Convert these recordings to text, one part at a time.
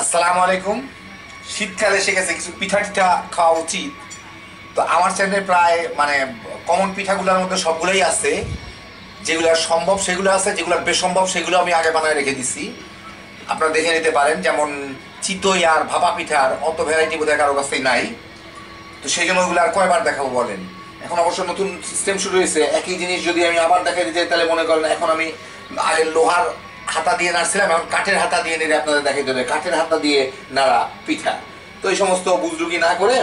আসসালামু আলাইকুম। শীতকাল এসে গেছে, কিছু পিঠা টিঠা খাওয়া উচিত। তো আমার চ্যানেলে প্রায় কমন পিঠাগুলোর মধ্যে সবগুলোই আছে। যেগুলো সম্ভব সেগুলো আছে, যেগুলো বেসম্ভব সেগুলো আমি আগে বানায় রেখে দিছি, আপনারা দেখে নিতে পারেন। যেমন চিতই আর ভাপা পিঠার অত ভ্যারাইটি বোধহয় কারো কাছেই নাই। তো সেই জন্য ওইগুলো আর কয়বার দেখাবো বলেন। এখন অবশ্য নতুন সিস্টেম শুরু হয়েছে, একই জিনিস যদি আমি আবার দেখা দিতে তাহলে মনে করেন এখন আমি আগে লোহার হাতা দিয়ে নাড়ছিলাম, এখন কাঠের হাতা দিয়ে নেড়ে আপনাদের দেখাইতে হবে, কাঠের হাতা দিয়ে নাড়া পিঠা। তো এই সমস্ত বুজরুগি না করে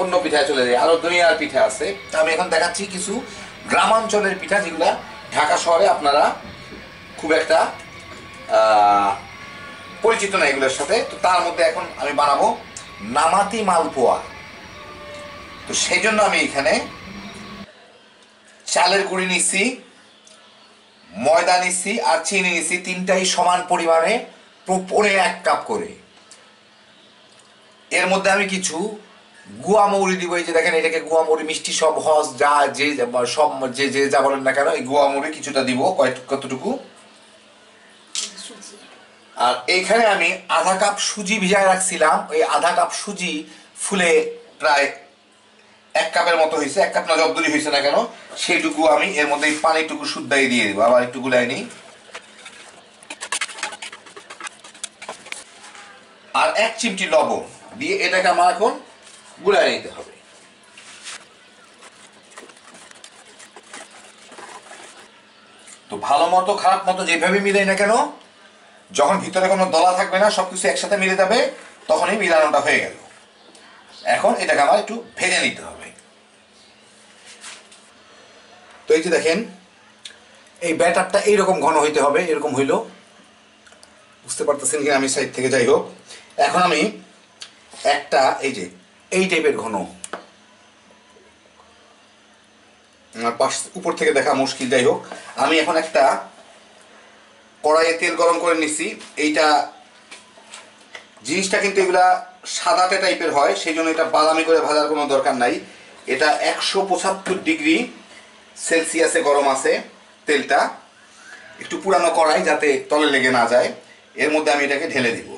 অন্য পিঠায় চলে যায়, আরও দুনিয়ার পিঠা আছে। তা আমি এখন দেখাচ্ছি কিছু গ্রামাঞ্চলের পিঠা, যেগুলা ঢাকা শহরে আপনারা খুব একটা পরিচিত না এগুলোর সাথে। তো তার মধ্যে এখন আমি বানাবো নামাতি মালপোয়া। তো সেই জন্য আমি এখানে চালের গুঁড়ি নিচ্ছি, ময়দা নিচ্ছি আর চিনি নিচ্ছি, তিনটাই সমান পরিমাণে পরে 1 কাপ করে। এর মধ্যে আমি কিছু গুয়া মৌরি দিব। এই যে দেখেন, এটাকে গুয়া মৌরি, মিষ্টি সব হস যা যে সব যে যে যা বলেন না কেন, এই গুয়া মৌরি কিছুটা দিব, কতটুকু। আর এইখানে আমি আধা কাপ সুজি ভিজায় রাখছিলাম, ওই আধা কাপ সুজি ফুলে প্রায় 1 কাপের মতো হয়েছে, 1 কাপ না যতদূরই হয়েছে না কেন, সেইটুকু আমি এর মধ্যে পানিটুকু শুদ্ধাই দিয়ে দেবো। আবার একটু গুলাই নিই, আর 1 চিমটি লবণ দিয়ে এটাকে আমার এখন গুলাই নিতে হবে। তো ভালো মতো খারাপ মতো যেভাবে মিলাই না কেন, যখন ভিতরে কোনো দলা থাকবে না, সবকিছু একসাথে মিলে যাবে, তখনই মিলানোটা হয়ে গেল। এখন এটাকে আমার একটু ভেজে নিতে হবে। তো এই যে দেখেন, এই ব্যাটারটা এইরকম ঘন হইতে হবে, এরকম হইল, বুঝতে পারতেছেন কিনা আমি সাইড থেকে, যাই হোক। এখন আমি একটা এই টাইপের ঘন, পাশ উপর থেকে দেখা মুশকিল, যাই হোক, আমি এখন একটা কড়াইয়ে তেল গরম করে নিচ্ছি। এইটা জিনিসটা কিন্তু এগুলা সাদাটে টাইপের হয়, সেই জন্য এটা বাদামি করে ভাজার কোনো দরকার নাই। এটা 175 ডিগ্রি সেলসিয়াসে গরম আছে তেলটা, একটু পুরানো কড়াই, যাতে তলে লেগে না যায়। এর মধ্যে আমি এটাকে ঢেলে দিব।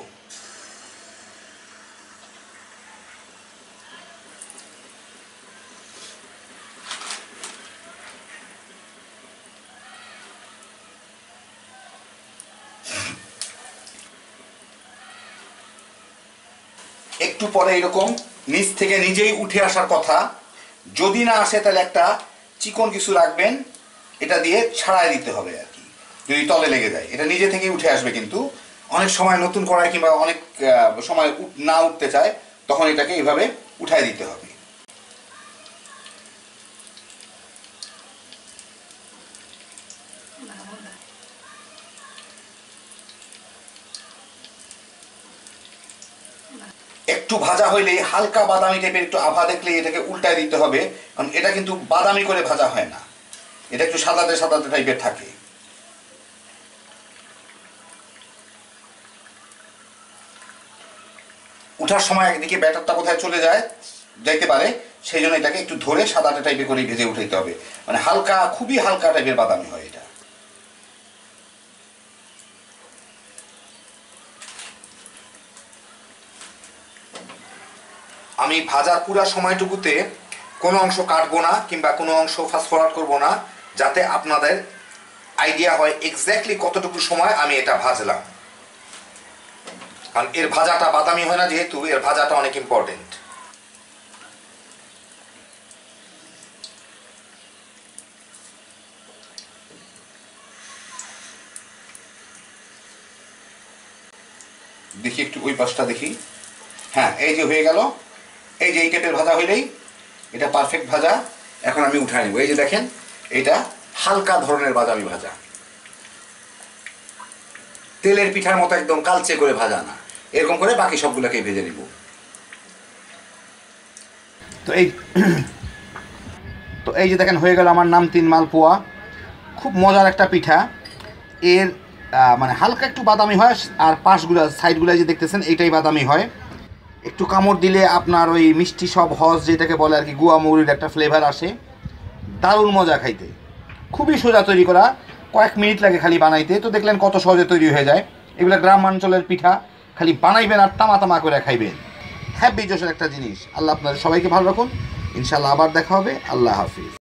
একটু পরে এরকম নিচ থেকে নিজেই উঠে আসার কথা, যদি না আসে তাহলে একটা চিকন কিছু রাখবেন, এটা দিয়ে ছাড়াই দিতে হবে আর কি। যদি তলে লেগে যায় এটা নিজে থেকেই উঠে আসবে, কিন্তু অনেক সময় নতুন কড়াই কিংবা অনেক সময় না উঠতে চায়, তখন এটাকে এইভাবে উঠাই দিতে হবে। একটু ভাজা হইলে হালকা বাদামি টাইপের একটু আভা দেখলে এটাকে উল্টায় দিতে হবে, কারণ এটা কিন্তু বাদামি করে ভাজা হয় না, এটা একটু সাদাতে সাদাতে টাইপের থাকে। উঠার সময় একদিকে ব্যাটারটা কোথায় চলে যাইতে পারে, সেই জন্য এটাকে একটু ধরে সাদাতে টাইপের করে ভেজে উঠাইতে হবে, মানে হালকা, খুবই হালকা টাইপের বাদামি হয় এটা। আমি ভাজার পুরা সময়টুকুতে কোনো অংশ কাটবো না কিংবা কোনো অংশ ফাস্ট ফরওয়ার্ড করবো না, যাতে আপনাদের আইডিয়া হয় এক্স্যাক্টলি কতটুকু সময় আমি এটা ভাজলাম। কারণ এর ভাজাটা বাদামি হয় না, যেহেতু এর ভাজাটা অনেক ইম্পর্টেন্ট। দেখি একটু ওই পাশটা দেখি, হ্যাঁ এই যে হয়ে গেল। এই যে এই টাইপের ভাজা হইলেই এটা পারফেক্ট ভাজা। এখন আমি উঠাই নেব। এই যে দেখেন, এটা হালকা ধরনের বাদামি ভাজা, তেলের পিঠার মতো একদম কালচে করে ভাজা না, এরকম করে বাকি সবগুলোকে ভেজে নিব। তো এই যে দেখেন, হয়ে গেল আমার নামতি মালপোয়া। খুব মজার একটা পিঠা। এর মানে হালকা একটু বাদামি হয়, আর পাশগুলো সাইডগুলো যে দেখতেছেন এইটাই বাদামি হয়। একটু কামড় দিলে আপনার ওই মিষ্টি সব হস যেটাকে বলে আর কি, গুয়া মৌরির একটা ফ্লেভার আসে, দারুণ মজা খাইতে। খুবই সোজা তৈরি করা, কয়েক মিনিট লাগে খালি বানাইতে। তো দেখলেন কত সহজে তৈরি হয়ে যায়। এগুলো গ্রামাঞ্চলের পিঠা, খালি বানাইবেন আর তামা তামা করে খাইবেন। হ্যাপি জোশের একটা জিনিস। আল্লাহ আপনাদের সবাইকে ভালো রাখুন। ইনশাআল্লাহ আবার দেখা হবে। আল্লাহ হাফিজ।